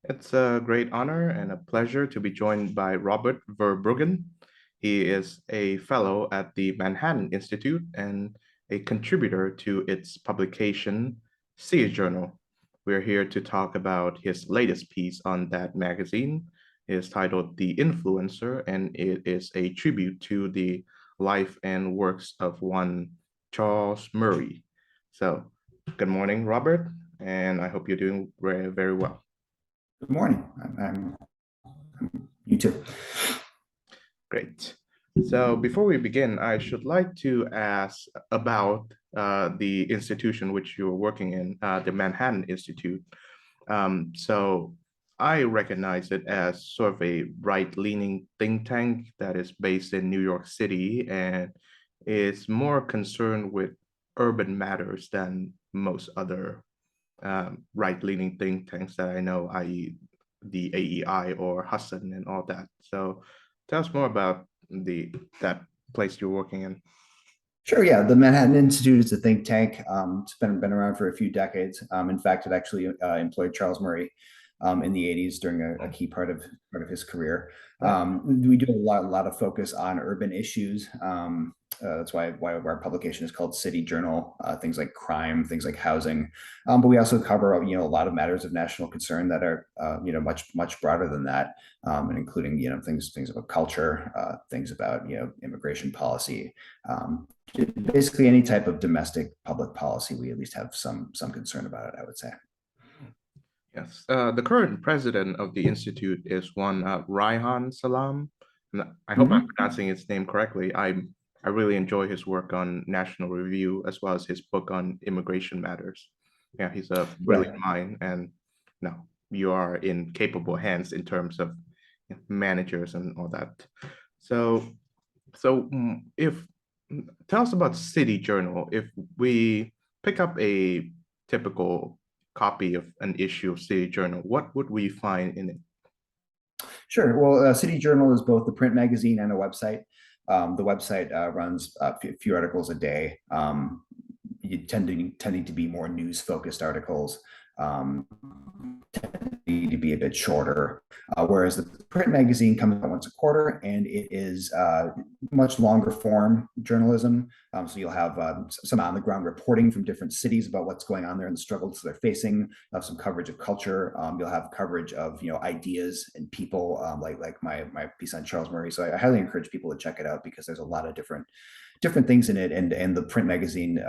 It's a great honor and a pleasure to be joined by Robert VerBruggen. He is a fellow at the Manhattan Institute and a contributor to its publication, Sea Journal. We're here to talk about his latest piece on that magazine. It is titled The Influencer, and it is a tribute to the life and works of one Charles Murray. So, good morning, Robert, and I hope you're doing very, very well. Good morning. You too. Great. So before we begin, I should like to ask about the institution which you're working in, the Manhattan Institute. So I recognize it as sort of a right-leaning think tank that is based in New York City and is more concerned with urban matters than most other right-leaning think tanks that I know, i.e. the AEI or Hudson and all that. So tell us more about the that place you're working in. Sure. Yeah, the Manhattan Institute is a think tank. It's been around for a few decades. In fact, it actually employed Charles Murray in the '80s during a key part of his career. Right. We do a lot of focus on urban issues. That's why our publication is called City Journal. Things like crime, things like housing, but we also cover a lot of matters of national concern that are much broader than that, and including things about culture, things about immigration policy. Basically, any type of domestic public policy, we at least have some concern about it, I would say. Yes. The current president of the institute is one Raihan Salam. And I hope I'm Mhm. pronouncing his name correctly. I really enjoy his work on National Review as well as his book on immigration matters. Yeah, he's a brilliant Right. mind, and no, you are in capable hands in terms of managers and all that. So, if tell us about City Journal. If we pick up a typical copy of an issue of City Journal, what would we find in it? Sure. Well, City Journal is both the print magazine and a website. The website runs a few articles a day, tending to be more news focused articles, um, tending to be a bit shorter. Whereas the print magazine comes out once a quarter, and it is much longer form journalism. So you'll have some on the ground reporting from different cities about what's going on there and the struggles they're facing. You'll have some coverage of culture. You'll have coverage of ideas and people, like my piece on Charles Murray. So I highly encourage people to check it out because there's a lot of different things in it, and the print magazine,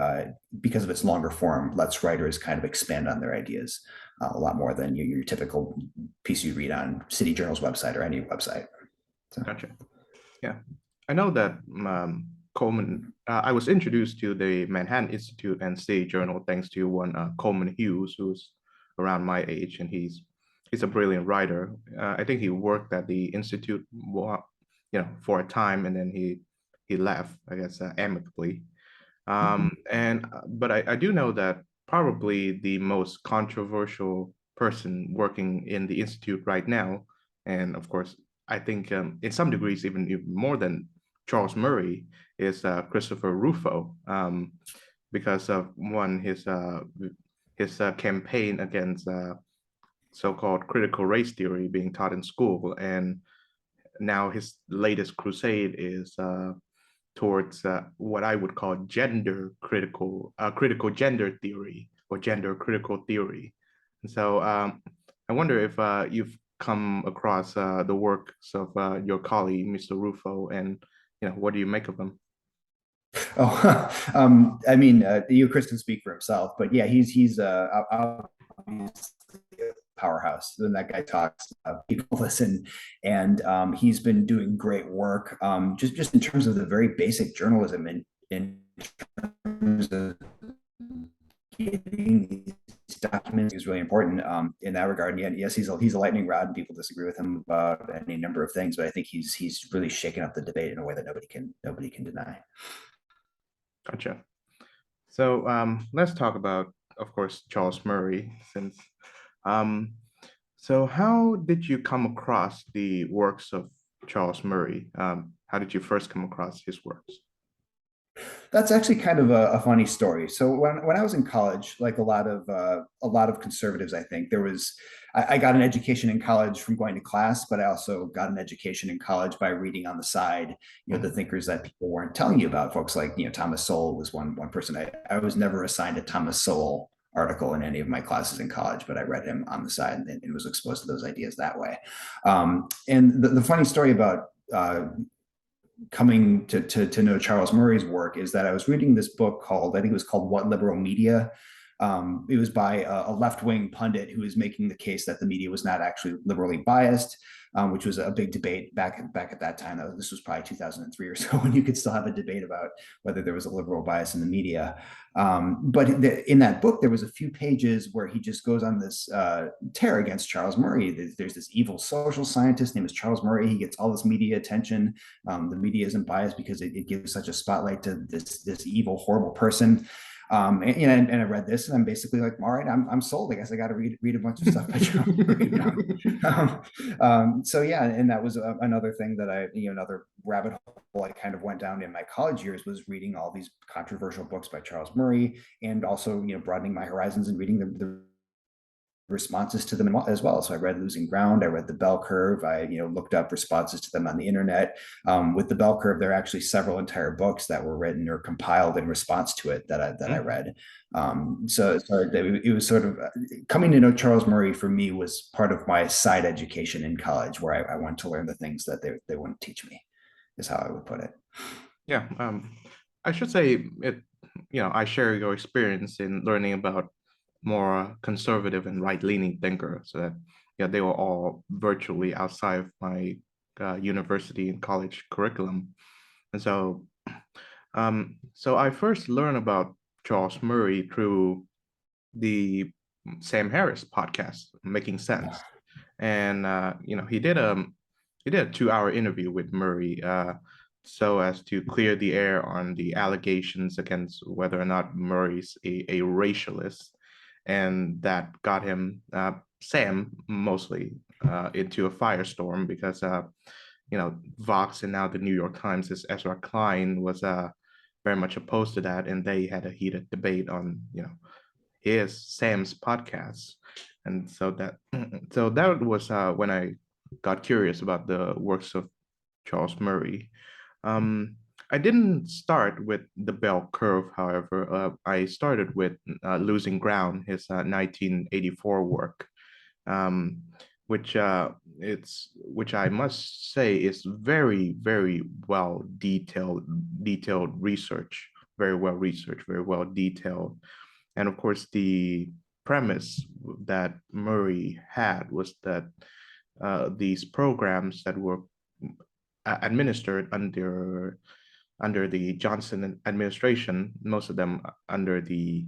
because of its longer form, lets writers kind of expand on their ideas a lot more than your typical piece you read on City Journal's website or any website. So. Gotcha. Yeah, I know that Coleman. I was introduced to the Manhattan Institute and City Journal thanks to one Coleman Hughes, who's around my age, and he's a brilliant writer. I think he worked at the institute, for a time, and then he left, I guess, amicably. And but I do know that probably the most controversial person working in the institute right now, and of course, I think in some degrees even more than Charles Murray, is Christopher Rufo, because of one his campaign against so-called critical race theory being taught in school, and now his latest crusade is towards what I would call critical gender theory or gender critical theory. And so I wonder if you've come across the works of your colleague, Mr. Rufo, and what do you make of him? Oh, I mean, Chris can speak for himself, but yeah, he's obviously a powerhouse. When that guy talks, people listen, and he's been doing great work. Just in terms of the very basic journalism, in terms of getting these documents is really important in that regard. And yes, he's a lightning rod, and people disagree with him about any number of things, but I think he's really shaken up the debate in a way that nobody can deny. Gotcha. So let's talk about, of course, Charles Murray, since um, so how did you come across the works of Charles Murray? How did you first come across his works? That's actually kind of a funny story. So when I was in college, like a lot of conservatives, I think there was I got an education in college from going to class, but I also got an education in college by reading on the side, the Mhm. thinkers that people weren't telling you about. Folks like Thomas Sowell was one person. I was never assigned a Thomas Sowell article in any of my classes in college, but I read him on the side and was exposed to those ideas that way. And the funny story about coming to know Charles Murray's work is that I was reading this book called, I think it was called What Liberal Media. It was by a left wing pundit who was making the case that the media was not actually liberally biased, which was a big debate back at that time. This was probably 2003 or so, when you could still have a debate about whether there was a liberal bias in the media. But in that book, there was a few pages where he just goes on this tear against Charles Murray. There's this evil social scientist named Charles Murray. He gets all this media attention. The media isn't biased because it gives such a spotlight to this evil, horrible person. And I read this, and I'm basically like, all right, I'm sold. I guess I got to read a bunch of stuff by Charles Murray now. So yeah, and that was another thing that another rabbit hole I kind of went down in my college years, was reading all these controversial books by Charles Murray, and also broadening my horizons and reading the responses to them as well. So I read Losing Ground, I read The Bell Curve, I looked up responses to them on the internet. With The Bell Curve, there are actually several entire books that were written or compiled in response to it that I Mhm. read. So it was sort of coming to know Charles Murray for me was part of my side education in college, where I wanted to learn the things that they wouldn't teach me, is how I would put it. Yeah, I should say it, I share your experience in learning about more conservative and right-leaning thinkers. So that, yeah, they were all virtually outside of my university and college curriculum. And so I first learned about Charles Murray through the Sam Harris podcast, Making Sense. And he did a 2 hour interview with Murray, so as to clear the air on the allegations against whether or not Murray's a racialist, and that got him, Sam mostly, into a firestorm because Vox and now the New York Times' Ezra Klein was very much opposed to that, and they had a heated debate on his Sam's podcast. And so that was when I got curious about the works of Charles Murray. Um, I didn't start with The Bell Curve, however. I started with Losing Ground, his 1984 work, um, which I must say is very, very well detailed research, very well researched, very well detailed. And of course, the premise that Murray had was that these programs that were administered under the Johnson administration, most of them under the,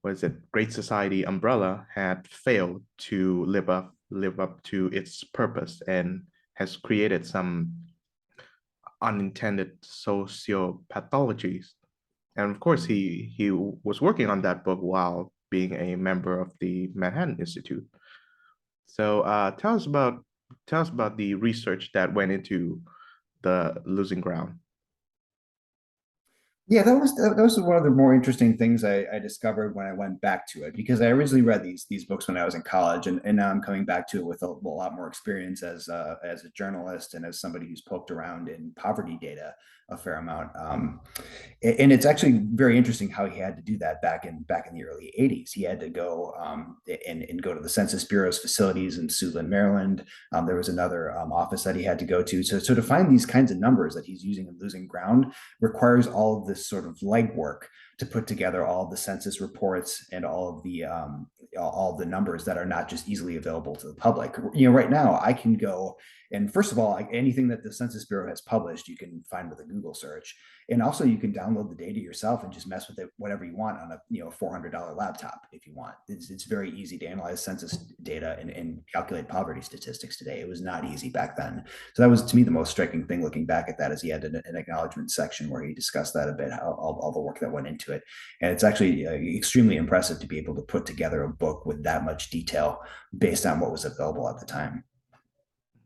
what is it, Great Society umbrella, had failed to live up to its purpose, and has created some unintended sociopathologies. And of course, he was working on that book while being a member of the Manhattan Institute. So tell us about the research that went into the Losing Ground. Yeah, that was one of the more interesting things I discovered when I went back to it, because I originally read these books when I was in college, and now I'm coming back to it with a lot more experience as a journalist and as somebody who's poked around in poverty data a fair amount. And it's actually very interesting how he had to do that back in the early 80s. He had to go and go to the Census Bureau's facilities in Suitland, Maryland. There was another office that he had to go to. So to find these kinds of numbers that he's using in Losing Ground requires all of this sort of legwork to put together all of the census reports and all of the numbers that are not just easily available to the public. Right now I can go, and first of all, anything that the Census Bureau has published, you can find with a Google search, and also you can download the data yourself and just mess with it whatever you want on a $400 laptop if you want. It's very easy to analyze census data and calculate poverty statistics today. It was not easy back then. So that was, to me, the most striking thing looking back at that, is he had an acknowledgement section where he discussed that a bit, how all the work that went into it. And it's actually extremely impressive to be able to put together a book with that much detail based on what was available at the time.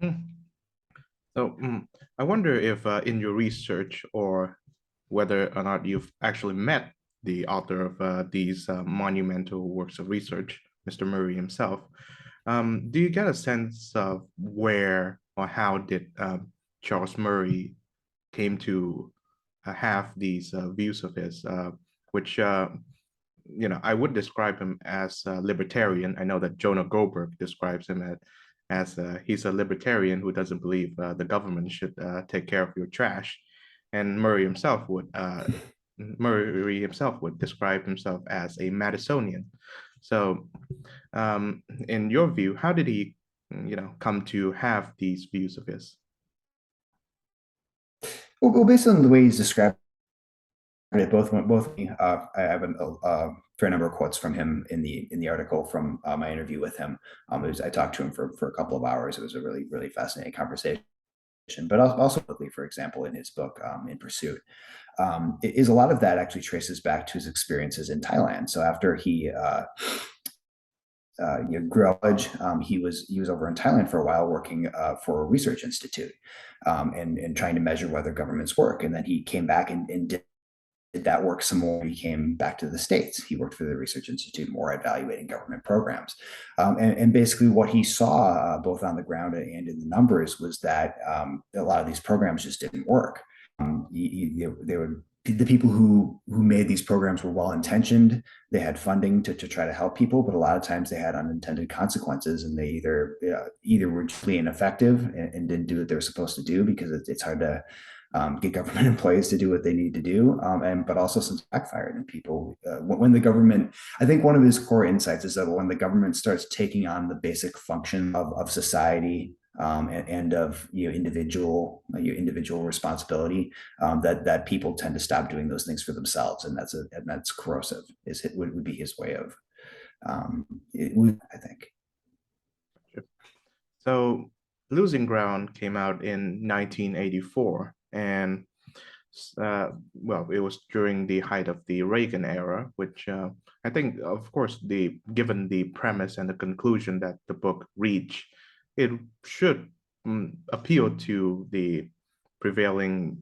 Hmm. So I wonder if in your research, or whether or not you've actually met the author of these monumental works of research, Mr. Murray himself. Do you get a sense of where or how did Charles Murray came to have these views of his, which I would describe him as a libertarian. I know that Jonah Goldberg describes him as he's a libertarian who doesn't believe the government should take care of your trash, and Murray himself would describe himself as a Madisonian. So, in your view, how did he, come to have these views of his? Well, based on the way he's described it, both I have a fair number of quotes from him in the article from my interview with him. I talked to him for a couple of hours. It was a really fascinating conversation. But also, for example, in his book In Pursuit, is a lot of that actually traces back to his experiences in Thailand. So after he grew up, he was over in Thailand for a while, working for a research institute, and trying to measure whether governments work. And then he came back and did that work some more. He came back to the States. He worked for the Research Institute more evaluating government programs. And basically what he saw both on the ground and in the numbers was that a lot of these programs just didn't work. The people who made these programs were well intentioned. They had funding to try to help people, but a lot of times they had unintended consequences, and they either were truly ineffective and didn't do what they were supposed to do, because it's hard to get government employees to do what they need to do, but also some backfired. And people, when the government, I think one of his core insights is that when the government starts taking on the basic function of society, and of individual responsibility, that people tend to stop doing those things for themselves, and that's corrosive. Would be his way of, I think. So, Losing Ground came out in 1984, and well, it was during the height of the Reagan era, which I think, of course, given the premise and the conclusion that the book reached, it should appeal to the prevailing,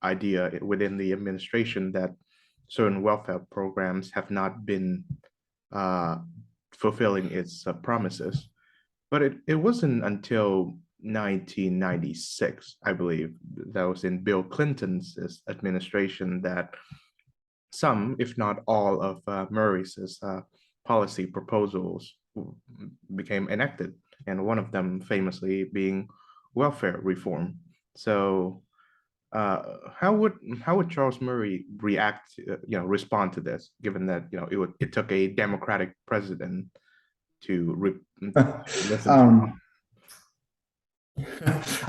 idea within the administration that certain welfare programs have not been uh, fulfilling its promises. But it wasn't until 1996, I believe, that was in Bill Clinton's administration, that some, if not all, of Murray's policy proposals became enacted, and one of them famously being welfare reform. So, how would Charles Murray respond to this, given that it took a Democratic president to listen to him?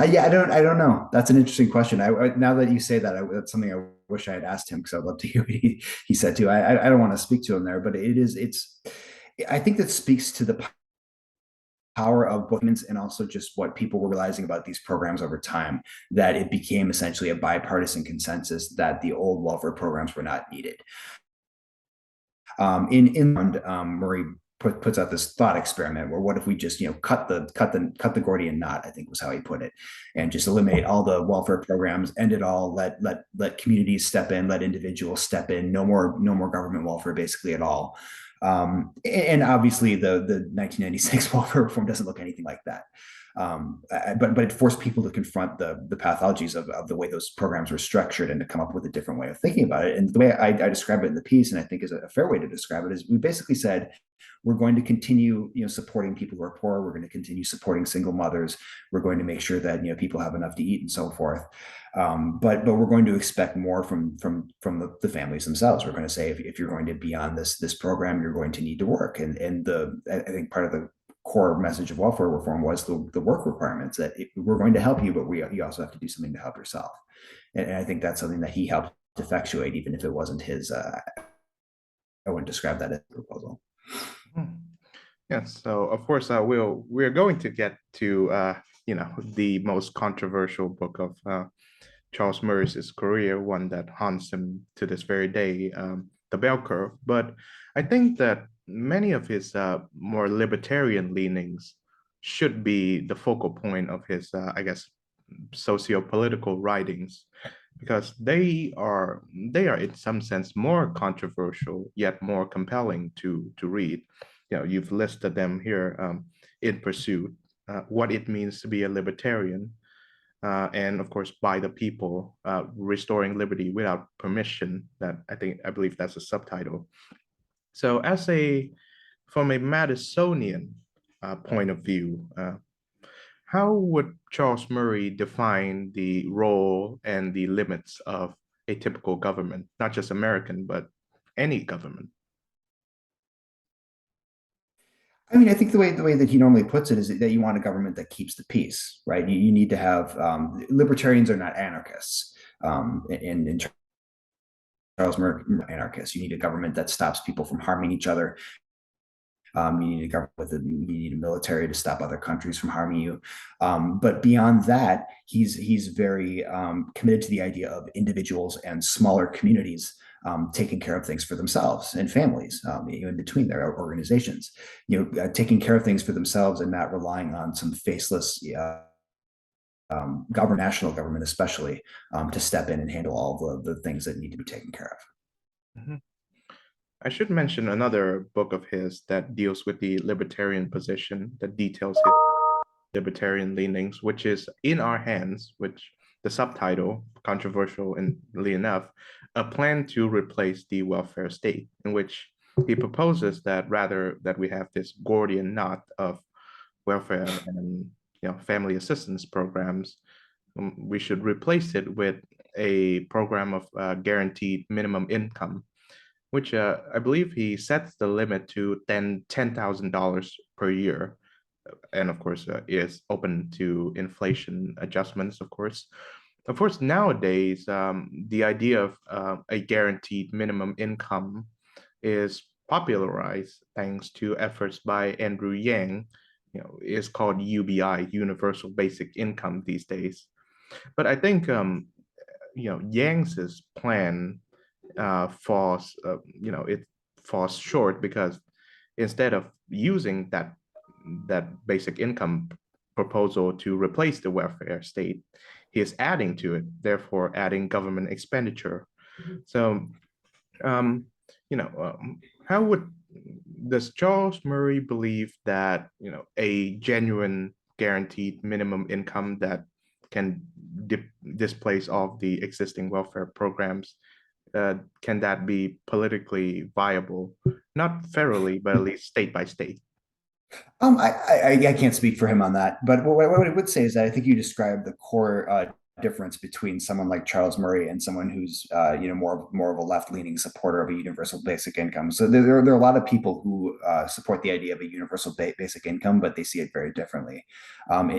Yeah, I don't know. That's an interesting question. Now that you say that, that's something I wish I had asked him, because I'd love to hear what he said too. I don't want to speak to him there, but I think that speaks to the power of both, and also just what people were realizing about these programs over time, that it became essentially a bipartisan consensus that the old welfare programs were not needed. Murray puts out this thought experiment where, what if we just cut the Gordian knot, I think was how he put it, and just eliminate all the welfare programs, end it all, let communities step in, let individuals step in, no more government welfare basically at all. And obviously the 1996 welfare reform doesn't look anything like that. But it forced people to confront the pathologies of the way those programs were structured, and to come up with a different way of thinking about it. And the way I describe it in the piece, and I think is a fair way to describe it, is we basically said, we're going to continue supporting people who are poor. We're going to continue supporting single mothers. We're going to make sure that people have enough to eat and so forth. But we're going to expect more from the families themselves. We're going to say, if you're going to be on this program, you're going to need to work. And I think part of the core message of welfare reform was the work requirements, that we're going to help you, but you also have to do something to help yourself. And I think that's something that he helped effectuate, even if it wasn't his. I wouldn't describe that as a proposal. Yes, so of course we're going to get to the most controversial book of Charles Murray's career, one that haunts him to this very day, The Bell Curve. But I think that many of his more libertarian leanings should be the focal point of his, I guess, socio-political writings. because they are in some sense more controversial yet more compelling to read. You've listed them here, in Pursuit, What It Means to Be a Libertarian, and of course By the People, Restoring Liberty Without Permission. That I believe that's a subtitle. So from a Madisonian point of view, how would Charles Murray define the role and the limits of a typical government, not just American, but any government? I mean, I think the way that he normally puts it is that you want a government that keeps the peace, right? You need to have libertarians are not anarchists. In Charles Murray, anarchists. You need a government that stops people from harming each other. You need a government you need a military to stop other countries from harming you. But beyond that, he's very committed to the idea of individuals and smaller communities taking care of things for themselves and families, in between their organizations. Taking care of things for themselves and not relying on some faceless national government, especially, to step in and handle all the things that need to be taken care of. Mhm. I should mention another book of his that deals with the libertarian position, that details his libertarian leanings, which is In Our Hands, which the subtitle, controversially enough, A Plan to Replace the Welfare State, in which he proposes that rather that we have this Gordian knot of welfare and family assistance programs, we should replace it with a program of guaranteed minimum income, which I believe he sets the limit to $10,000 per year, and of course is open to inflation adjustments. Of course, nowadays the idea of a guaranteed minimum income is popularized thanks to efforts by Andrew Yang. Is called UBI, Universal Basic Income, these days. But I think Yang's plan it falls short, because instead of using that basic income proposal to replace the welfare state, he is adding to it, therefore adding government expenditure. So, um, how does Charles Murray believe that a genuine guaranteed minimum income that can displace all of the existing welfare programs, can that be politically viable? Not federally, but at least state by state. I can't speak for him on that, but what I would say is that I think you described the core difference between someone like Charles Murray and someone who's more of a left leaning supporter of a universal basic income. So there are a lot of people who support the idea of a universal basic income, but they see it very differently.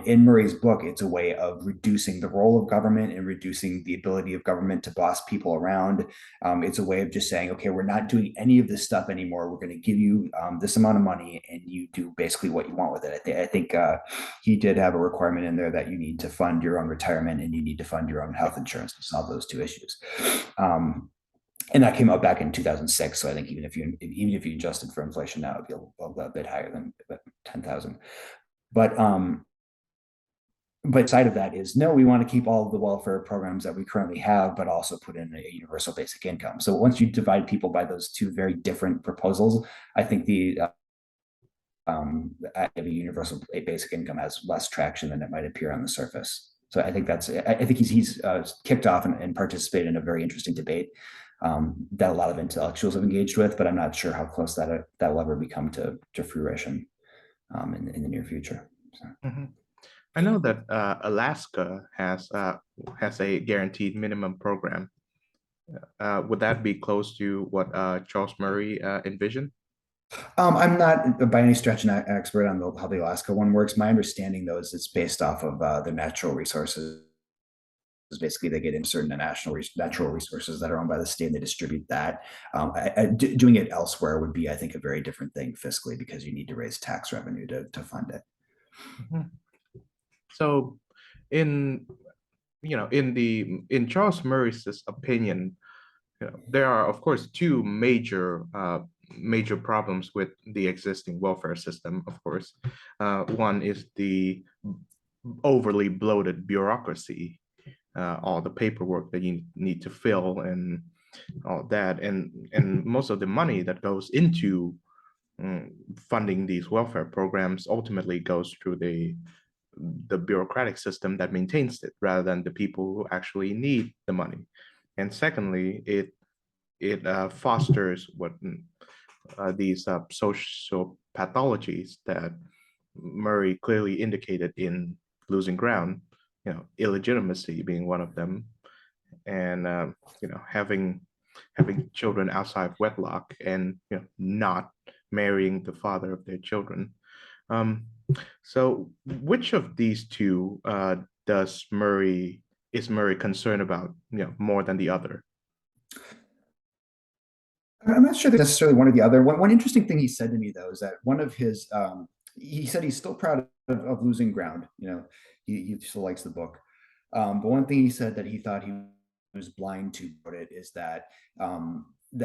In Murray's book, it's a way of reducing the role of government and reducing the ability of government to boss people around. It's a way of just saying, okay, we're not doing any of this stuff anymore. We're going to give you this amount of money, and you do basically what you want with it. I think he did have a requirement in there that you need to fund your own retirement and you need to fund your own health insurance to solve those two issues. And that came out back in 2006. So I think even if you adjusted for inflation now, it'd be a bit higher than 10,000. But side of that is, no, we want to keep all of the welfare programs that we currently have, but also put in a universal basic income. So once you divide people by those two very different proposals, I think the a universal basic income has less traction than it might appear on the surface. So I think he's kicked off and participated in a very interesting debate that a lot of intellectuals have engaged with, but I'm not sure how close that will ever become to fruition in the near future. So. Mm-hmm. I know that Alaska has a guaranteed minimum program. Would that be close to what Charles Murray envisioned? I'm not by any stretch an expert on how the Alaska one works. My understanding, though, is it's based off of the natural resources. Basically, they get in certain natural resources that are owned by the state, and they distribute that. Doing it elsewhere would be, I think, a very different thing fiscally, because you need to raise tax revenue to fund it. Mm-hmm. So, in in Charles Murray's opinion, there are, of course, two major problems with the existing welfare system. Of course, one is the overly bloated bureaucracy, all the paperwork that you need to fill and all that, and most of the money that goes into funding these welfare programs ultimately goes through the bureaucratic system that maintains it rather than the people who actually need the money. And secondly, it fosters what these social pathologies that Murray clearly indicated in Losing Ground, illegitimacy being one of them, and having children outside of wedlock and not marrying the father of their children. Um, so which of these two does Murray is Murray concerned about, more than the other? I'm not sure that necessarily one or the other. One interesting thing he said to me though is that one of his he said he's still proud of Losing Ground. He still likes the book. But one thing he said that he thought he was blind to about it is that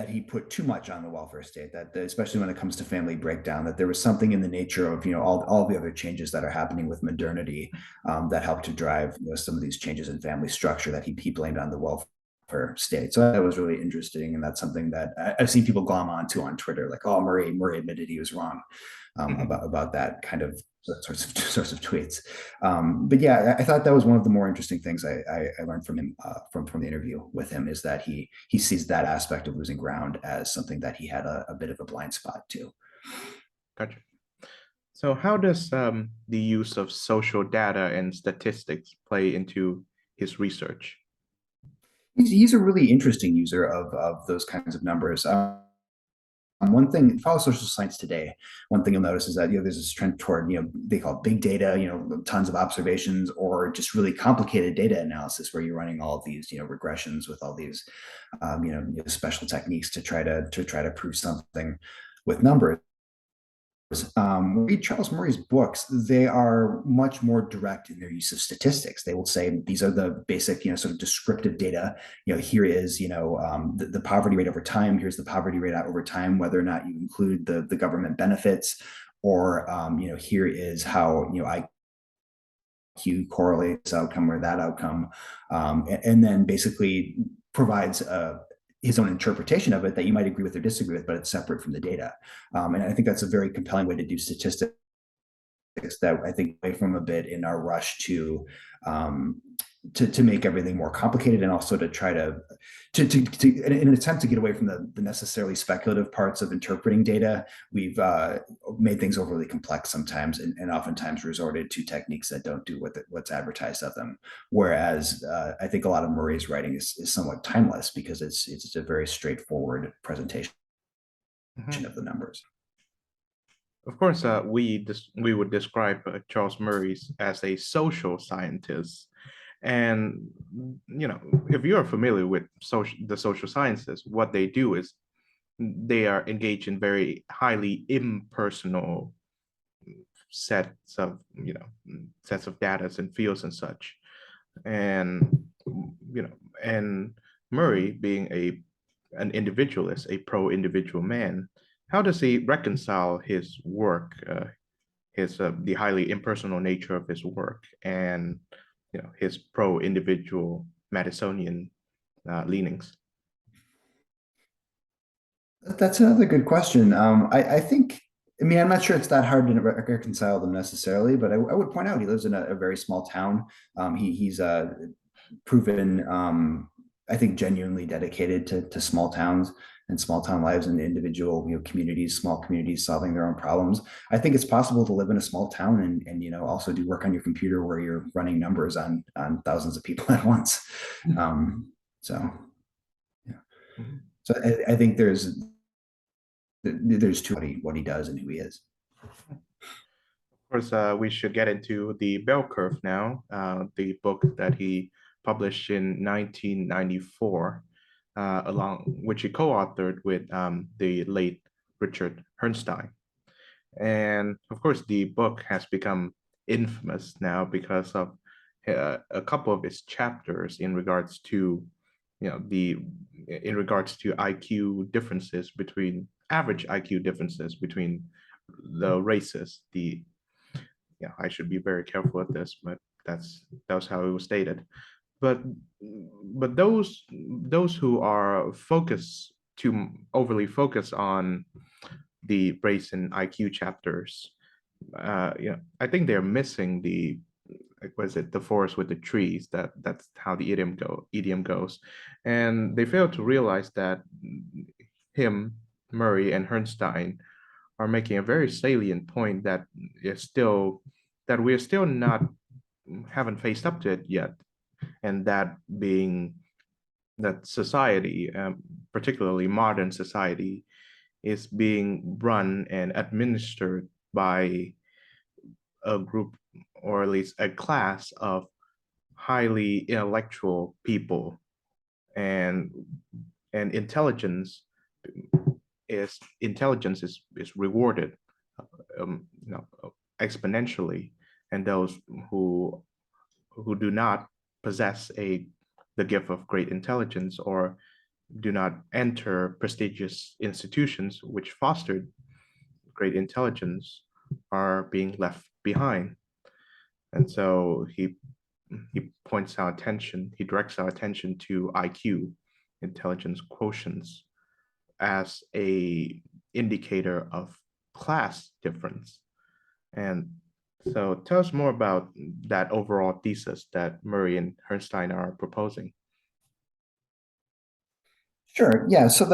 he put too much on the welfare state. That especially when it comes to family breakdown, that there was something in the nature of all the other changes that are happening with modernity that helped to drive some of these changes in family structure that he blamed on the welfare state. So that was really interesting, and that's something that I've seen people glom onto on Twitter, like, "Oh, Murray admitted he was wrong about that kind of sorts of tweets." But yeah, I thought that was one of the more interesting things I learned from him from the interview with him, is that he sees that aspect of Losing Ground as something that he had a bit of a blind spot to. Gotcha. So how does the use of social data and statistics play into his research? He's a really interesting user of those kinds of numbers. One thing, if you follow social science today, one thing you'll notice is that there's this trend toward they call it big data, tons of observations, or just really complicated data analysis where you're running all of these regressions with all these special techniques to try to prove something with numbers. Read Charles Murray's books, they are much more direct in their use of statistics. They will say these are the basic, sort of descriptive data. Here is, the poverty rate over time. Here's the poverty rate over time, whether or not you include the government benefits, or here is how IQ correlates outcome or that outcome, and then basically provides his own interpretation of it that you might agree with or disagree with, but it's separate from the data. And I think that's a very compelling way to do statistics that I think away from a bit in our rush to make everything more complicated, and also to try to in an attempt to get away from the necessarily speculative parts of interpreting data. We've made things overly complex sometimes, and oftentimes resorted to techniques that don't do what's advertised of them. Whereas I think a lot of Murray's writing is somewhat timeless, because it's a very straightforward presentation of the numbers. Of course, we would describe Charles Murray as a social scientist. And if you are familiar with the social sciences, what they do is they are engaged in very highly impersonal sets of data and fields and such. And and Murray, being an individualist, a pro-individual man, how does he reconcile his work, his the highly impersonal nature of his work, and his pro-individual Madisonian leanings? That's another good question. I think, I mean, I'm not sure it's that hard to reconcile them necessarily, but I would point out he lives in a very small town. He's proven, I think, genuinely dedicated to small towns and small town lives and individual communities, small communities solving their own problems. I think it's possible to live in a small town and also do work on your computer where you're running numbers on thousands of people at once. So yeah. Mhm. So I think there's to what he does and who he is. Of course, we should get into the bell curve now, the book that he published in 1994, along which he co-authored with the late Richard Herrnstein. And of course, the book has become infamous now because of a couple of its chapters in regards to, IQ differences between average IQ differences between the races. I should be very careful with this, but that's how it was stated. but those who are focused too overly focused on the race and IQ chapters, I think they're missing the, like, what is it, the forest with the trees. That's how the idiom goes, and they fail to realize that him, Murray, and Herrnstein are making a very salient point that is still that we're still not haven't faced up to it yet, and that being that society, particularly modern society, is being run and administered by a group, or at least a class of highly intellectual people, and and intelligence is rewarded, um, you know, exponentially, and those who who do not possess the gift of great intelligence, or do not enter prestigious institutions which fostered great intelligence, are being left behind. And so he directs our attention to IQ, intelligence quotients, as a indicator of class difference. And so tell us more about that overall thesis that Murray and Herrnstein are proposing. Sure. Yeah. So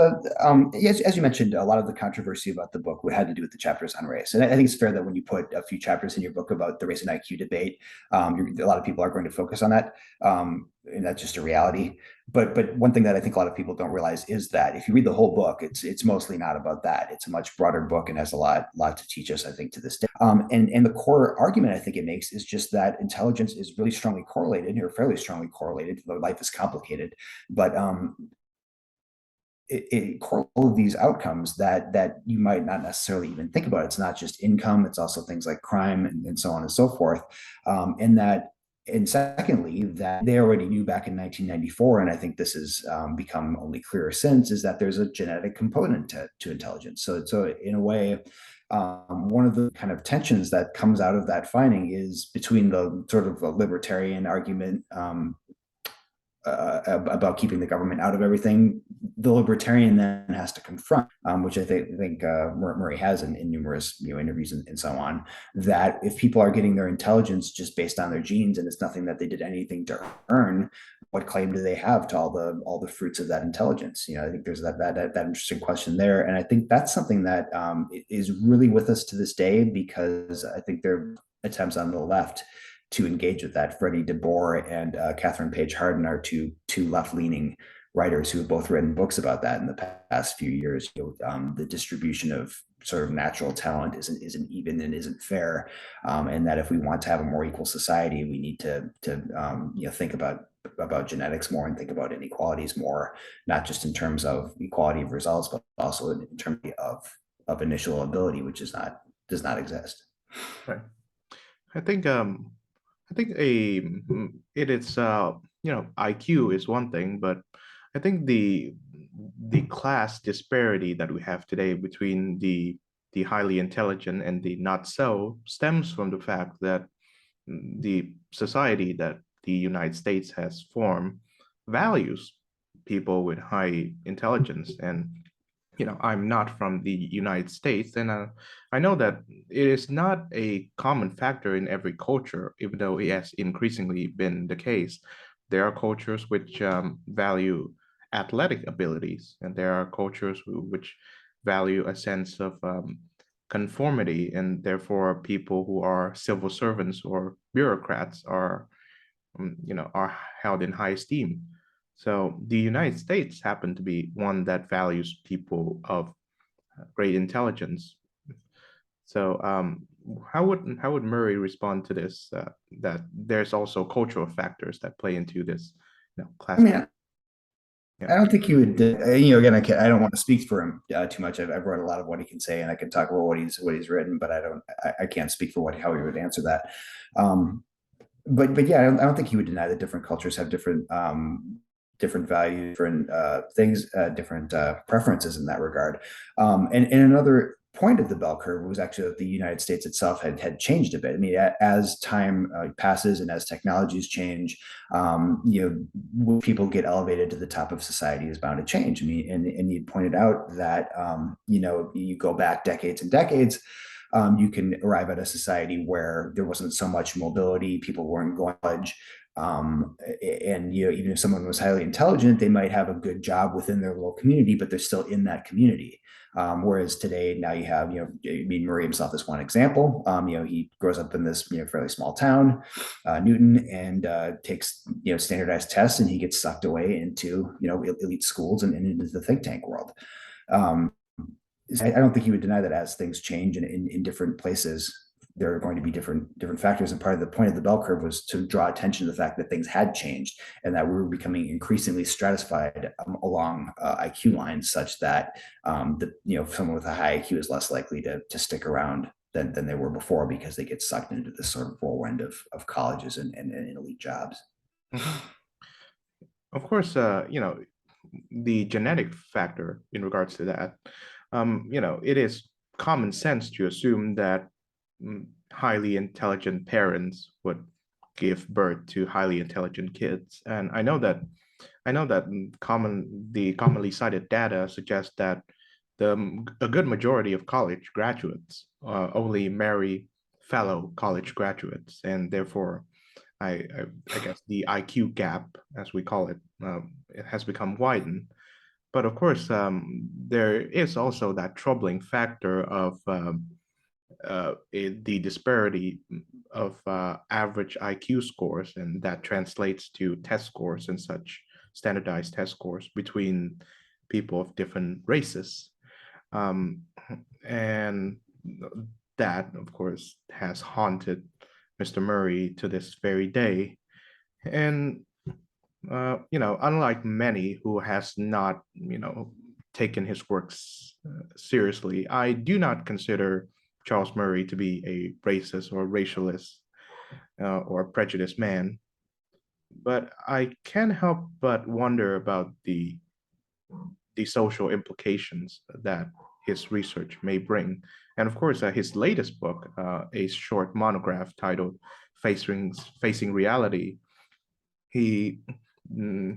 as you mentioned, a lot of the controversy about the book had to do with the chapters on race, and I think it's fair that when you put a few chapters in your book about the race and IQ debate, a lot of people are going to focus on that, and that's just a reality. But one thing that I think a lot of people don't realize is that if you read the whole book, it's mostly not about that. It's a much broader book and has a lot to teach us, I think, to this day. And the core argument I think it makes is just that intelligence is really strongly correlated, or fairly strongly correlated, though life is complicated. But all of these outcomes that you might not necessarily even think about. It's not just income; it's also things like crime and so on and so forth. And that, and secondly, that they already knew back in 1994, and I think this has become only clearer since, is that there's a genetic component to intelligence. So in a way, one of the kind of tensions that comes out of that finding is between the sort of a libertarian argument about keeping the government out of everything, the libertarian then has to confront, which I think Murray has in numerous interviews and so on, that if people are getting their intelligence just based on their genes and it's nothing that they did anything to earn, what claim do they have to all the fruits of that intelligence? I think there's that interesting question there, and I think that's something that is really with us to this day, because I think there are attempts on the left to engage with that. Freddie DeBoer and Catherine Page Harden are two left-leaning writers who have both written books about that in the past few years. The distribution of sort of natural talent isn't even and isn't fair, and that if we want to have a more equal society, we need to think about genetics more and think about inequalities more, not just in terms of equality of results, but also in terms of initial ability, which does not exist. Right. I think I think a it is IQ is one thing, but I think the class disparity that we have today between the highly intelligent and the not so stems from the fact that the society that the United States has formed values people with high intelligence. And I'm not from the United States, and I know that it is not a common factor in every culture, even though it has increasingly been the case. There are cultures which value athletic abilities, and there are cultures which value a sense of conformity, and therefore people who are civil servants or bureaucrats are held in high esteem. So the United States happen to be one that values people of great intelligence. So how would Murray respond to this? That there's also cultural factors that play into this, I class. mean, Yeah. I don't think he would. Again, I don't want to speak for him too much. I've read a lot of what he can say, and I can talk about what he's written, but I can't speak for how he would answer that. But yeah, I don't think he would deny that different cultures have different values, different things, different preferences in that regard. And another point of the bell curve was actually that the United States itself had changed a bit. I mean, as time passes and as technologies change, when people get elevated to the top of society is bound to change. I mean, and you pointed out that you go back decades and decades. You can arrive at a society where there wasn't so much mobility, people weren't going to college, and even if someone was highly intelligent, they might have a good job within their little community, but they're still in that community. Whereas today, now you have, I mean, Murray himself is one example. He grows up in this, fairly small town, Newton, and takes, standardized tests, and he gets sucked away into, elite schools and into the think tank world. Um, I don't think you would deny that as things change in different places, there are going to be different factors. And part of the point of the bell curve was to draw attention to the fact that things had changed and that we were becoming increasingly stratified along IQ lines, such that someone with a high IQ is less likely to stick around than they were before, because they get sucked into this sort of whirlwind of colleges and elite jobs. Of course, the genetic factor in regards to that, it is common sense to assume that highly intelligent parents would give birth to highly intelligent kids. And I know that the commonly cited data suggests that a good majority of college graduates only marry fellow college graduates, and therefore I guess the IQ gap, as we call it, it has become widened. But of course, there is also that troubling factor of the disparity of average IQ scores, and that translates to test scores and such standardized test scores between people of different races. Um, and that, of course, has haunted Mr. Murray to this very day. And unlike many who has not, taken his works seriously, I do not consider Charles Murray to be a racist or racialist or a prejudiced man. But I can't help but wonder about the social implications that his research may bring. And of course, his latest book, a short monograph titled Facing Reality, he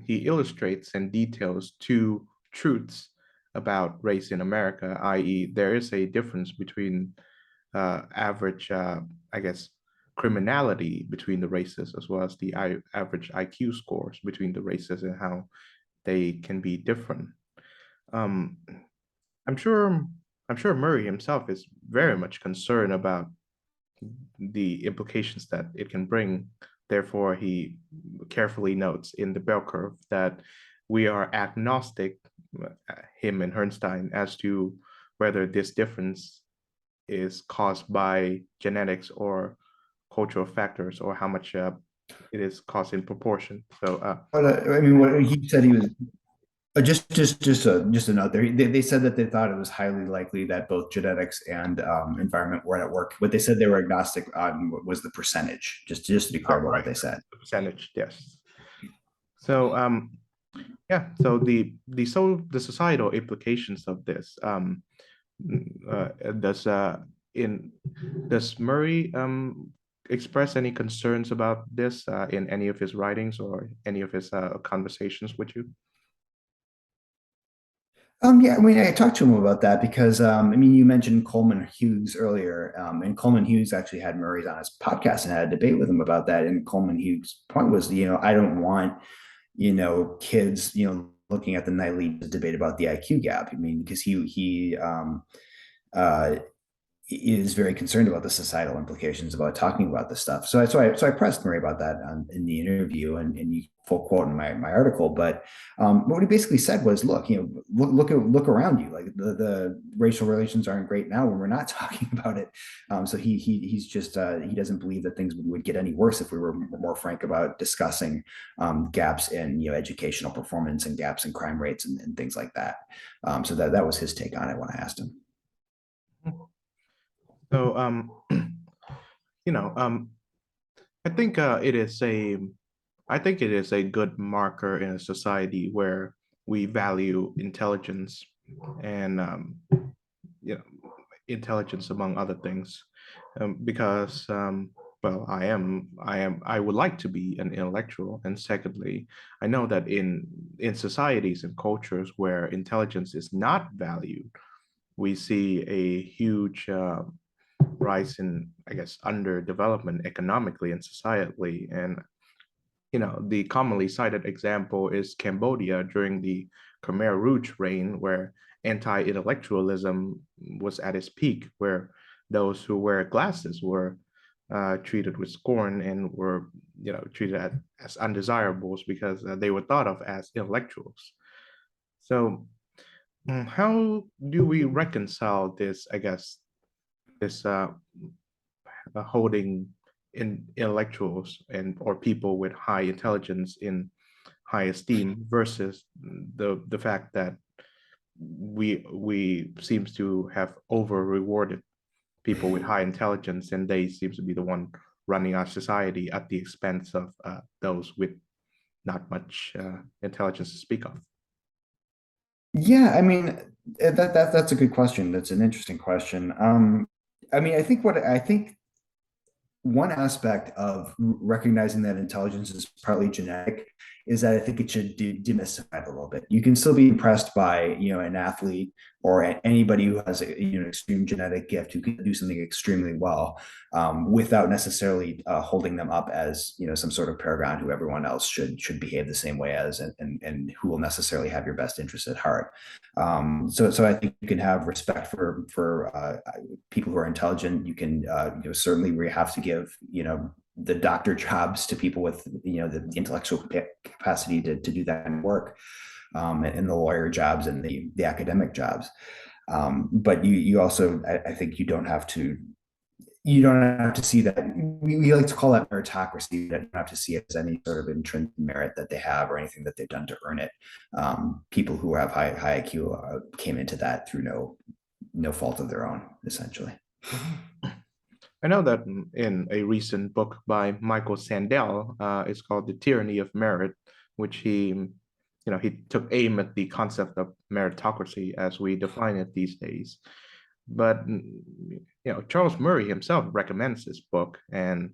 he illustrates and details two truths about race in America, i.e., there is a difference between average, I guess, criminality between the races, as well as the average IQ scores between the races, and how they can be different. Um, I'm sure I'm sure Murray himself is very much concerned about the implications that it can bring. Therefore, he carefully notes in the bell curve that we are agnostic, him and Herrnstein, as to whether this difference is caused by genetics or cultural factors, or how much it is caused in proportion. So, But I mean, what he said, he was just a note there. They said that they thought it was highly likely that both genetics and environment were at work. What they said they were agnostic on was the percentage. Just to be clear about right, what they said. the percentage, yes. So, yeah. So the societal implications of this, uh, does in does Murray express any concerns about this in any of his writings or any of his conversations with you? Yeah, I mean, I talked to him about that because, I mean, you mentioned Coleman Hughes earlier, and Coleman Hughes actually had Murray on his podcast and had a debate with him about that. And Coleman Hughes' point was, I don't want, kids, looking at the nightly debate about the IQ gap. I mean, because uh, is very concerned about the societal implications about talking about this stuff. So I pressed Murray about that in the interview, and you full quote in my article. But what he basically said was, look, look around you. Like the racial relations aren't great now when we're not talking about it. So he's just he doesn't believe that things would get any worse if we were more frank about discussing gaps in educational performance and gaps in crime rates and things like that. So that was his take on it when I asked him. So, you know, I think I think it is a good marker in a society where we value intelligence, and you know, intelligence among other things, because well, I would like to be an intellectual, and secondly, I know that in societies and cultures where intelligence is not valued, we see a huge rise in, I guess, underdevelopment economically and societally. And the commonly cited example is Cambodia during the Khmer Rouge reign, where anti-intellectualism was at its peak, where those who wear glasses were treated with scorn and were, treated as undesirables because they were thought of as intellectuals. So, how do we reconcile this, I guess, this holding in intellectuals and or people with high intelligence in high esteem versus the fact that we seems to have over rewarded people with high intelligence, and they seems to be the one running our society at the expense of those with not much intelligence to speak of. Yeah, I mean that's a good question. That's an interesting question. I mean, I think one aspect of recognizing that intelligence is partly genetic is that I think it should demystify it a little bit. You can still be impressed by an athlete or anybody who has an extreme genetic gift who can do something extremely well, without necessarily holding them up as some sort of paragon who everyone else should behave the same way as, and who will necessarily have your best interest at heart. So I think you can have respect for people who are intelligent. You can certainly we have to give the doctor jobs to people with the intellectual capacity to do that work, and the lawyer jobs and the academic jobs. But you also, I think you don't have to see that. We like to call that meritocracy. You don't have to see it as any sort of intrinsic merit that they have or anything that they've done to earn it. People who have high IQ came into that through no fault of their own, essentially. I know that in a recent book by Michael Sandel, it's called The Tyranny of Merit, which he took aim at the concept of meritocracy as we define it these days. But Charles Murray himself recommends this book, and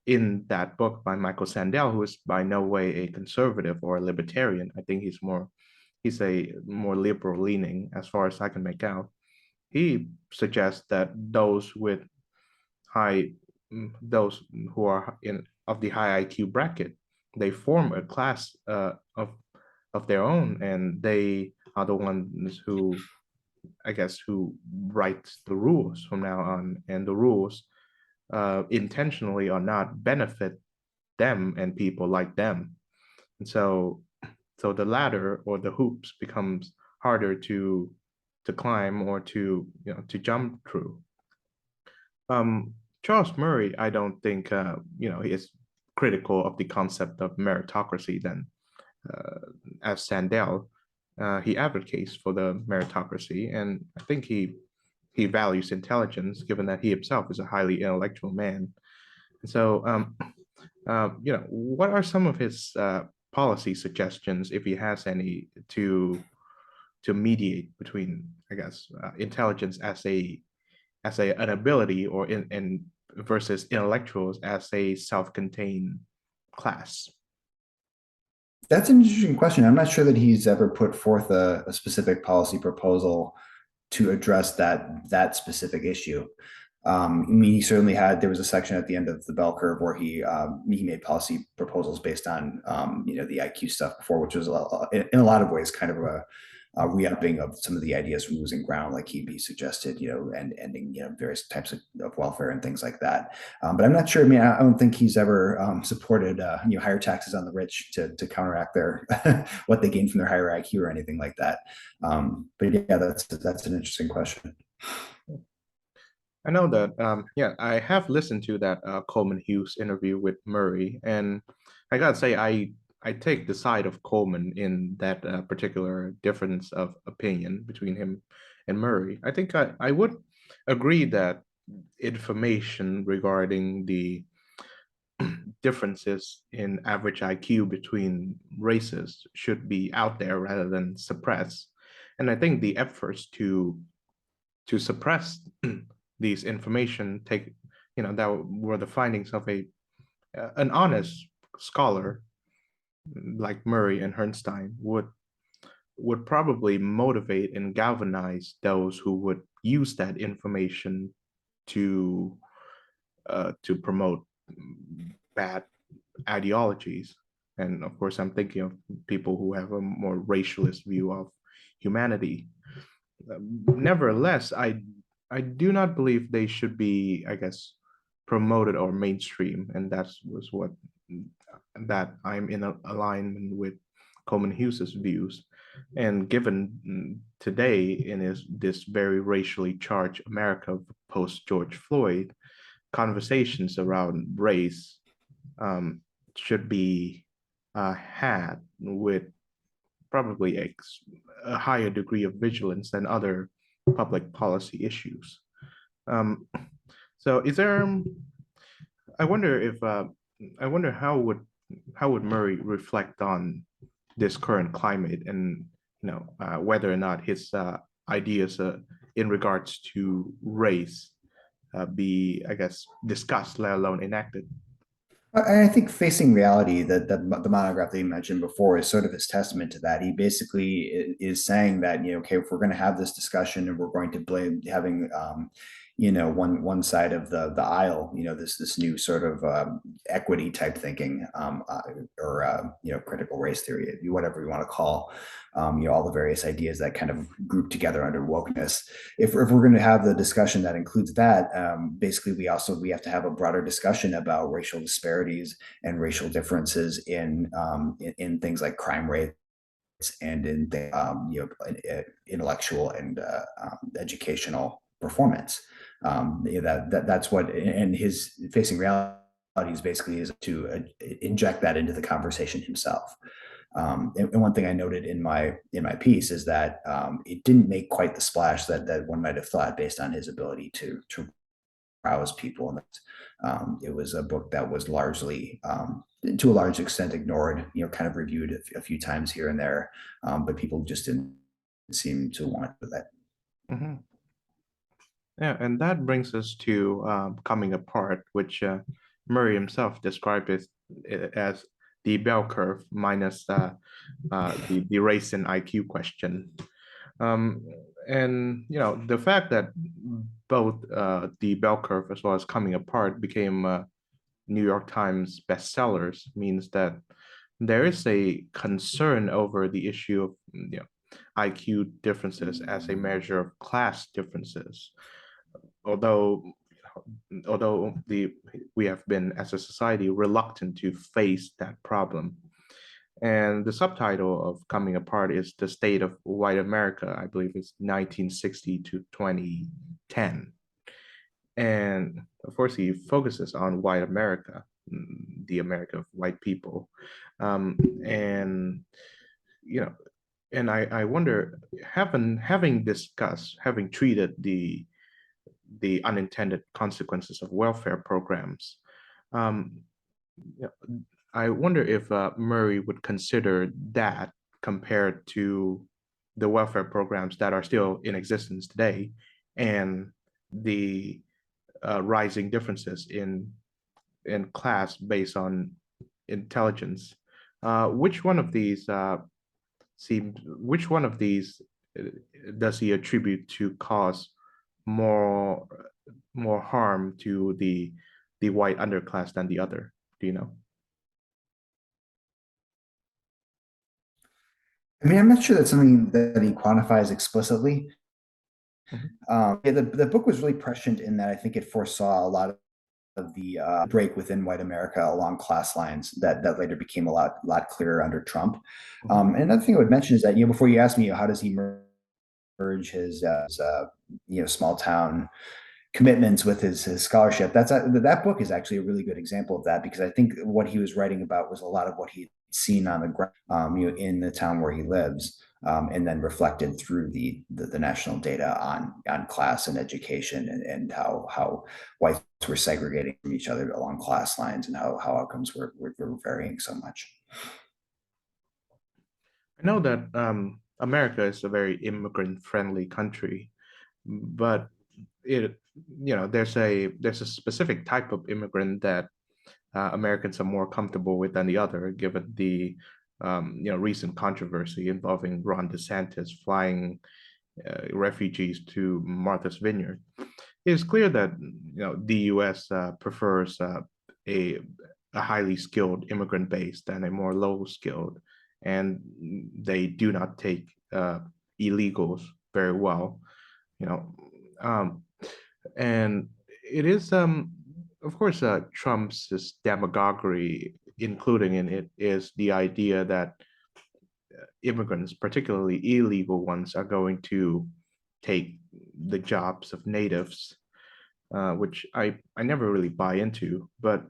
in that book by Michael Sandel, who is by no way a conservative or a libertarian, I think he's a more liberal leaning as far as I can make out. He suggests that high those who are in of the high IQ bracket, they form a class of their own, and they are the ones who, I guess, who writes the rules from now on, and the rules intentionally or not benefit them and people like them. And so the ladder or the hoops becomes harder to climb or to jump through. Charles Murray, I don't think he is critical of the concept of meritocracy. Then, as Sandel, he advocates for the meritocracy, and I think he values intelligence, given that he himself is a highly intellectual man. And so, what are some of his policy suggestions, if he has any, to mediate between, I guess, intelligence as an ability or in versus intellectuals as a self-contained class? That's an interesting question. I'm not sure that he's ever put forth a specific policy proposal to address that specific issue. I mean, he certainly there was a section at the end of the bell curve where he made policy proposals based on the IQ stuff before, which was in a lot of ways kind of a re-upping of some of the ideas from losing ground, like he suggested, and ending various types of welfare and things like that. But I'm not sure. I mean, I don't think he's ever supported higher taxes on the rich to counteract their what they gain from their higher IQ or anything like that. But yeah, that's an interesting question. I know that, yeah, I have listened to that Coleman Hughes interview with Murray, and I gotta say, I take the side of Coleman in that particular difference of opinion between him and Murray. I think I would agree that information regarding the differences in average IQ between races should be out there rather than suppressed. And I think the efforts to suppress these information, that were the findings of an honest scholar like Murray and Herrnstein would probably motivate and galvanize those who would use that information to promote bad ideologies. And of course, I'm thinking of people who have a more racialist view of humanity. Nevertheless, I do not believe they should be, I guess, promoted or mainstream, and was what that I'm in alignment with Coleman Hughes's views. And given today in this very racially charged America post George Floyd, conversations around race should be had with probably a higher degree of vigilance than other public policy issues. Um, so, I wonder if I wonder how would Murray reflect on this current climate, and whether or not his ideas in regards to race be, I guess, discussed, let alone enacted. I think facing reality, that the monograph that you mentioned before, is sort of his testament to that. He basically is saying that, okay, if we're going to have this discussion and we're going to blame having one side of the aisle, this new sort of equity type thinking, or critical race theory, whatever you want to call all the various ideas that kind of group together under wokeness. If we're going to have the discussion that includes that, basically we have to have a broader discussion about racial disparities and racial differences in things like crime rates and in intellectual and educational performance. That's what, and his facing reality is basically is to inject that into the conversation himself. And one thing I noted in my piece is that it didn't make quite the splash that one might have thought based on his ability to rouse people. And it was a book that was largely, to a large extent, ignored. Kind of reviewed a few times here and there, but people just didn't seem to want that. Mm-hmm. Yeah, and that brings us to Coming Apart, which Murray himself described as the bell curve minus the race and IQ question. And the fact that both the bell curve as well as Coming Apart became New York Times bestsellers means that there is a concern over the issue of IQ differences as a measure of class differences. Although we have been as a society reluctant to face that problem. And the subtitle of Coming Apart is The State of White America. I believe it's 1960 to 2010. And of course, he focuses on white America, the America of white people. And, and I wonder, having discussed, having treated the unintended consequences of welfare programs, um, I wonder if Murray would consider that compared to the welfare programs that are still in existence today, and the rising differences in class based on intelligence. Which one of these which one of these does he attribute to cause more harm to the white underclass than the other? Do you know? I mean, I'm not sure that's something that he quantifies explicitly. Mm-hmm. The book was really prescient in that I think it foresaw a lot of the break within white America along class lines that later became a lot clearer under Trump. Mm-hmm. And another thing I would mention is that before you asked me how does he merge his small town commitments with his scholarship, that book is actually a really good example of that, because I think what he was writing about was a lot of what he'd seen on the ground, in the town where he lives, and then reflected through the national data on class and education, and how whites were segregating from each other along class lines, and how outcomes were varying so much. I know that America is a very immigrant-friendly country, but it there's a specific type of immigrant that Americans are more comfortable with than the other, given the recent controversy involving Ron DeSantis flying refugees to Martha's Vineyard. It is clear that the U.S. Prefers a a highly skilled immigrant base than a more low skilled, and they do not take illegals very well. You know, um, and it is of course Trump's demagoguery, including in it, is the idea that immigrants, particularly illegal ones, are going to take the jobs of natives, which I never really buy into. But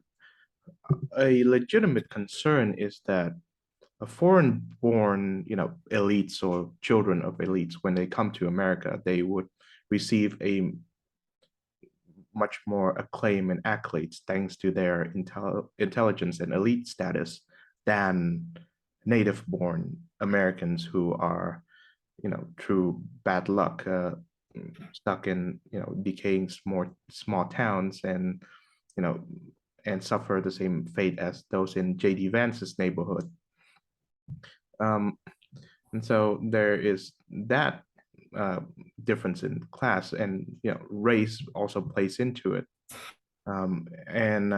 a legitimate concern is that a foreign-born, elites or children of elites, when they come to America, they would receive a much more acclaim and accolades thanks to their intelligence and elite status than native-born Americans who are, through bad luck, stuck in, decaying small towns and, you know, and suffer the same fate as those in J.D. Vance's neighborhood. Um, and so there is that difference in class, and race also plays into it. And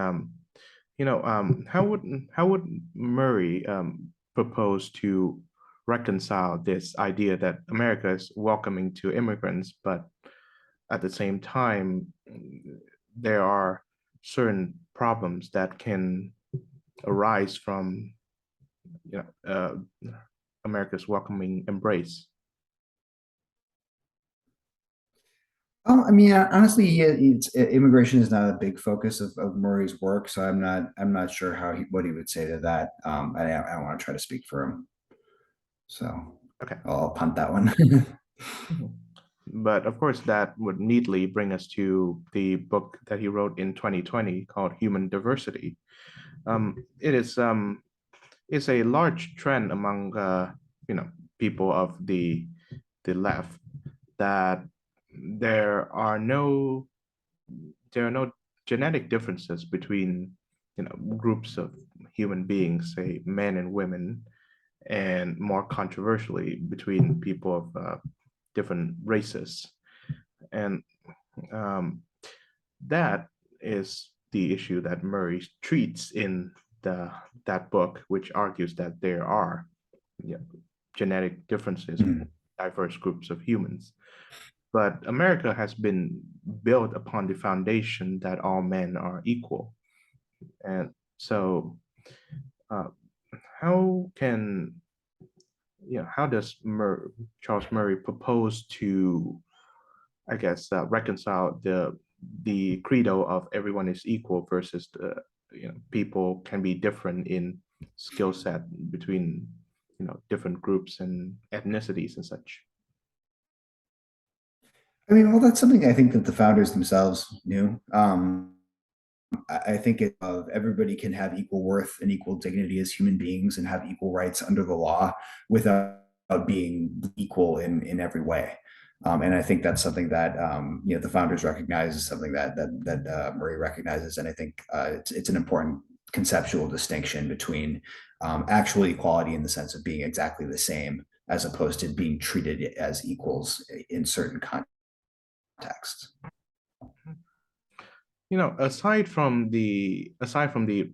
how would Murray propose to reconcile this idea that America is welcoming to immigrants, but at the same time there are certain problems that can arise from America's welcoming embrace? I mean, honestly, immigration is not a big focus of Murray's work, so I'm not sure what he would say to that. I don't want to try to speak for him, so Okay. I'll punt that one. Mhm. But of course, that would neatly bring us to the book that he wrote in 2020 called Human Diversity. It is it's a large trend among people of the left that there are no there are no genetic differences between groups of human beings, say men and women, and more controversially between people of different races. And um, that is the issue that Murray treats in that book, which argues that there are genetic differences in Mm. diverse groups of humans. But America has been built upon the foundation that all men are equal. And so, uh, how can, how does Charles Murray propose to, I guess, reconcile the credo of everyone is equal versus the, people can be different in skill set between, different groups and ethnicities and such? I mean, well, that's something I think that the founders themselves knew. I think of everybody can have equal worth and equal dignity as human beings and have equal rights under the law without being equal in every way. And I think that's something that the founders recognize, is something that Murray recognizes, and I think it's an important conceptual distinction between actual equality in the sense of being exactly the same, as opposed to being treated as equals in certain contexts. Aside from the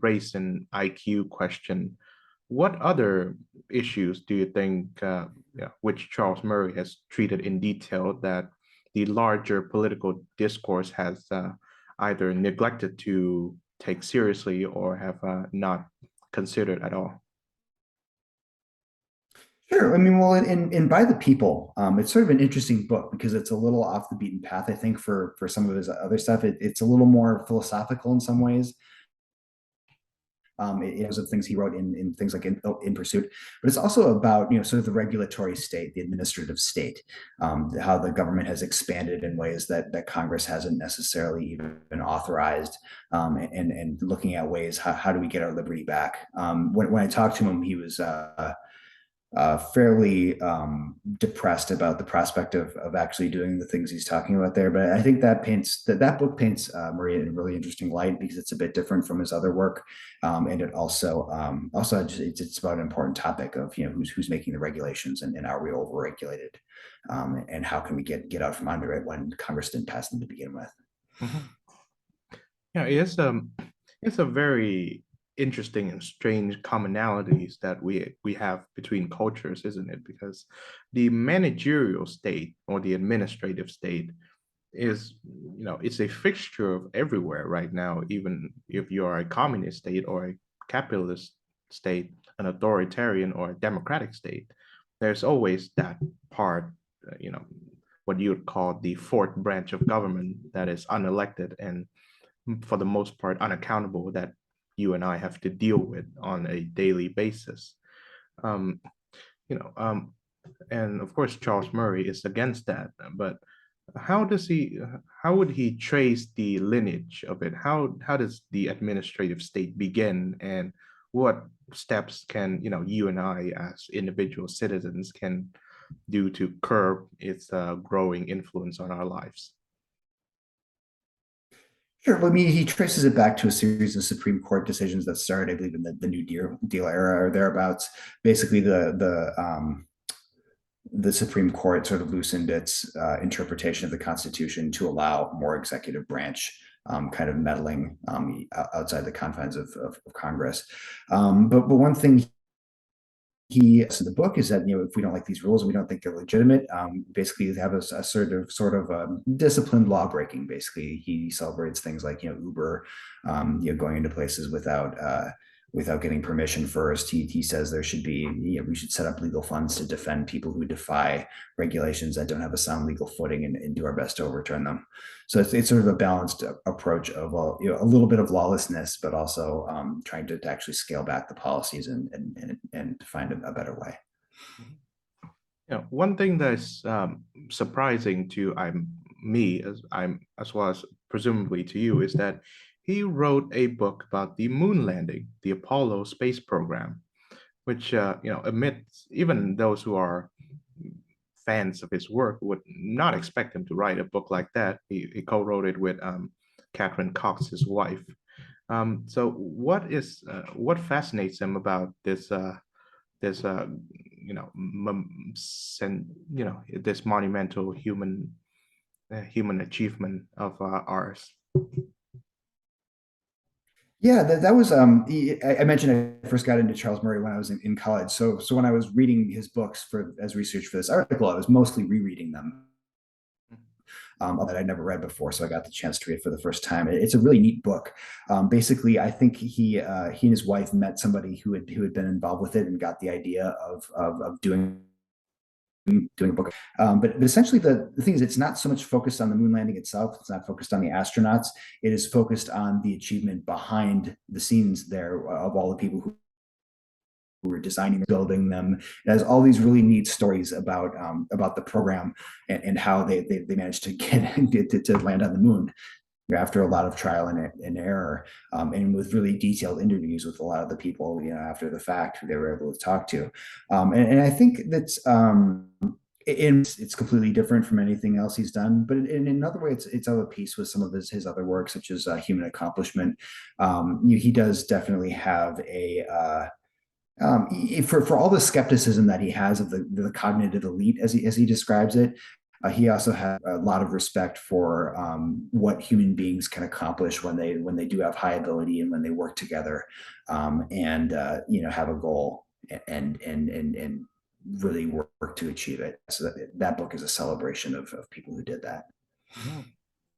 race and IQ question, what other issues do you think, which Charles Murray has treated in detail, that the larger political discourse has either neglected to take seriously or have not considered at all? Sure. I mean, well, in By the People, it's sort of an interesting book because it's a little off the beaten path, I think, for some of his other stuff. It's a little more philosophical in some ways. It was of things he wrote in things like in Pursuit, but it's also about sort of the regulatory state, the administrative state, how the government has expanded in ways that Congress hasn't necessarily even been authorized, and looking at ways how do we get our liberty back. When I talked to him, he was fairly depressed about the prospect of actually doing the things he's talking about there. But I think that book paints Murray in a really interesting light because it's a bit different from his other work, and it also it's about an important topic of who's making the regulations and are we overregulated, and how can we get out from under it when Congress didn't pass them to begin with. Mhm. Yeah, it's a very interesting and strange commonalities that we have between cultures, isn't it? Because the managerial state or the administrative state is, it's a fixture of everywhere right now, even if you are a communist state or a capitalist state, an authoritarian or a democratic state. There's always that part, what you would call the fourth branch of government that is unelected and for the most part unaccountable that you and I have to deal with on a daily basis. Um, you know, um, and of course Charles Murray is against that, but how does he how would he trace the lineage of it? How does the administrative state begin, and what steps can you and I as individual citizens can do to curb its growing influence on our lives? Sure. Well, I mean, he traces it back to a series of Supreme Court decisions that started, I believe, in the New Deal era or thereabouts. Basically, the Supreme Court sort of loosened its interpretation of the Constitution to allow more executive branch kind of meddling outside the confines of Congress. But one thing he says in the book is that if we don't like these rules and we don't think they're legitimate, basically they have a sort of disciplined law breaking. Basically, he celebrates things like Uber, going into places without getting permission first. He says there should be we should set up legal funds to defend people who defy regulations that don't have a sound legal footing and do our best to overturn them. So it's sort of a balanced approach of a little bit of lawlessness, but also trying to actually scale back the policies and find a better way. One thing that's surprising to me as well as presumably to you is that he wrote a book about the moon landing, the Apollo space program, which amidst even those who are fans of his work would not expect him to write a book like that. He co-wrote it with Catherine Cox, his wife. So what fascinates him about this this monumental human achievement of ours? Yeah, that was I mentioned I first got into Charles Murray when I was in college. So when I was reading his books for as research for this article, I was mostly rereading them that I'd never read before. So I got the chance to read it for the first time. It's a really neat book. Basically, I think he and his wife met somebody who had been involved with it and got the idea of doing a book. But essentially, the thing is, it's not so much focused on the moon landing itself. It's not focused on the astronauts. It is focused on the achievement behind the scenes there of all the people who were designing, building them. It has all these really neat stories about the program and how they managed to get to land on the moon after a lot of trial and error, and with really detailed interviews with a lot of the people, after the fact who they were able to talk to. And I think that's it's completely different from anything else he's done. But in another way, it's of a piece with some of his other work, such as Human Accomplishment. He does definitely have for all the skepticism that he has of the cognitive elite, as he describes it, he also had a lot of respect for what human beings can accomplish when they do have high ability and when they work together, and have a goal and really work to achieve it. So that book is a celebration of people who did that. Mhm.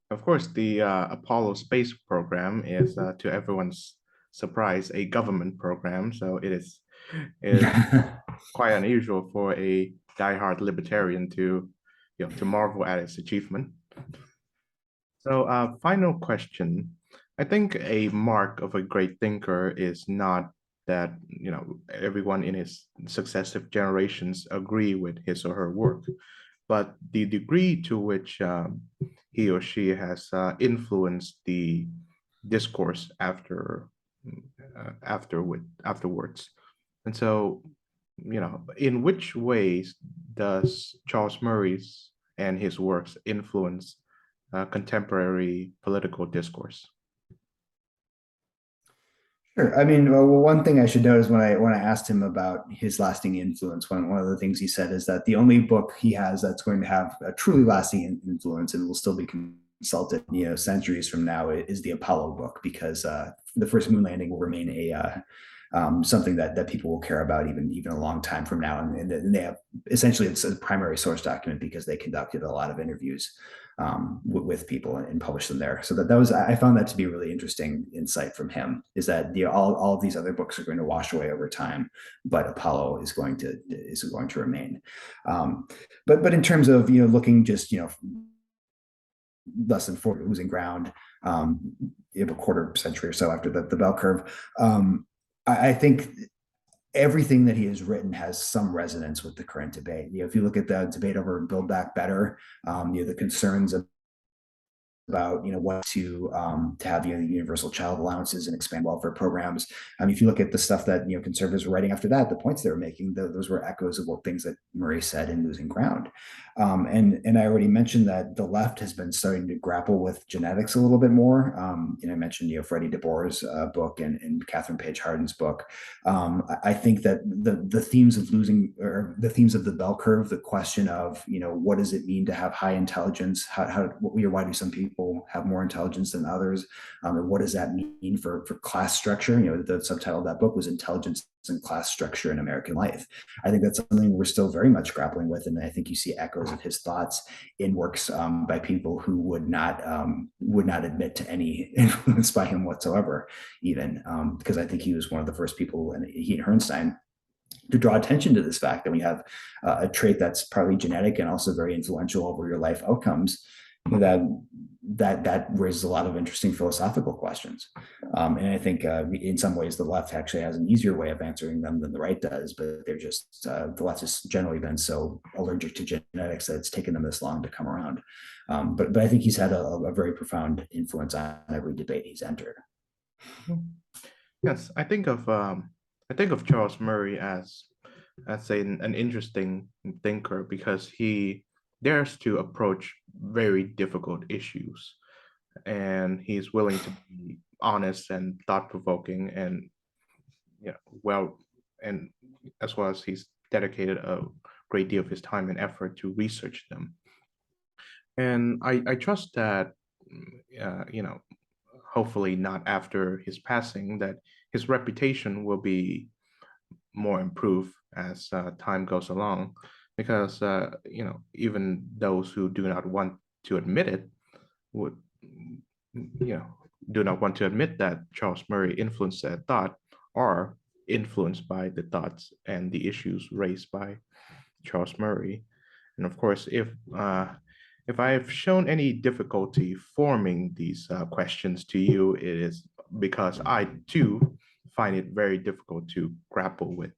Of course, the Apollo space program is, to everyone's surprise, a government program. So it is quite unusual for a diehard libertarian to marvel at its achievement. So, final question. I think a mark of a great thinker is not that, everyone in his successive generations agree with his or her work, but the degree to which he or she has influenced the discourse afterwards. And so in which ways does Charles Murray's and his works influence contemporary political discourse? Sure. I mean, well, one thing I should note is when I asked him about his lasting influence, one of the things he said is that the only book he has that's going to have a truly lasting influence and will still be consulted, centuries from now is the Apollo book, because the first moon landing will remain something that people will care about even a long time from now, and they have essentially it's a primary source document because they conducted a lot of interviews with people and published them there. So that was I found that to be a really interesting insight from him, is that all of these other books are going to wash away over time, but Apollo is going to remain. Um, but in terms of looking just less than 40 losing ground, a quarter century or so after the bell curve. I think everything that he has written has some resonance with the current debate. If you look at the debate over Build Back Better, the concerns about what to have universal child allowances and expand welfare programs. I mean, if you look at the stuff that conservatives were writing after that, the points they were making, those were echoes of what things that Murray said in Losing Ground. And I already mentioned that the left has been starting to grapple with genetics a little bit more. I mentioned Freddie DeBoer's book and Catherine Page Harden's book. I think that the themes of losing, or the themes of the bell curve, the question of what does it mean to have high intelligence? Why do some people have more intelligence than others? And what does that mean for class structure? The subtitle of that book was Intelligence and Class Structure in American Life. I think that's something we're still very much grappling with, and I think you see echoes of his thoughts in works by people who would not admit to any influence by him whatsoever, even because I think he was one of the first people, and he and Herrnstein, to draw attention to this fact that we have a trait that's partly genetic and also very influential over your life outcomes, that raises a lot of interesting philosophical questions. And I think in some ways the left actually has an easier way of answering them than the right does, but they're just the left has generally been so allergic to genetics that it's taken them this long to come around. But I think he's had a very profound influence on every debate he's entered. Yes, I think of Charles Murray as an interesting thinker because he dares to approach very difficult issues, and he's willing to be honest and thought-provoking, and well, and as well as he's dedicated a great deal of his time and effort to research them. And I trust that, hopefully not after his passing, that his reputation will be more improved as time goes along, because even those who do not want to admit it would do not want to admit that Charles Murray influenced that thought, are influenced by the thoughts and the issues raised by Charles Murray. And of course, if I have shown any difficulty forming these questions to you, it is because I too find it very difficult to grapple with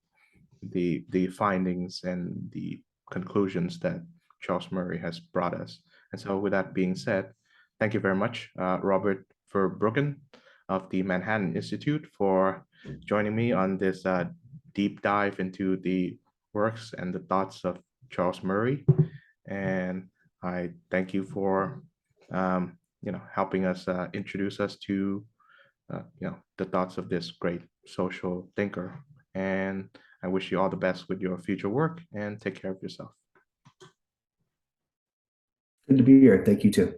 the findings and the conclusions that Charles Murray has brought us. And so with that being said, thank you very much, Robert VerBruggen of the Manhattan Institute, for joining me on this deep dive into the works and the thoughts of Charles Murray. And I thank you for helping us introduce us to the thoughts of this great social thinker. And I wish you all the best with your future work, and take care of yourself. Good to be here. Thank you too.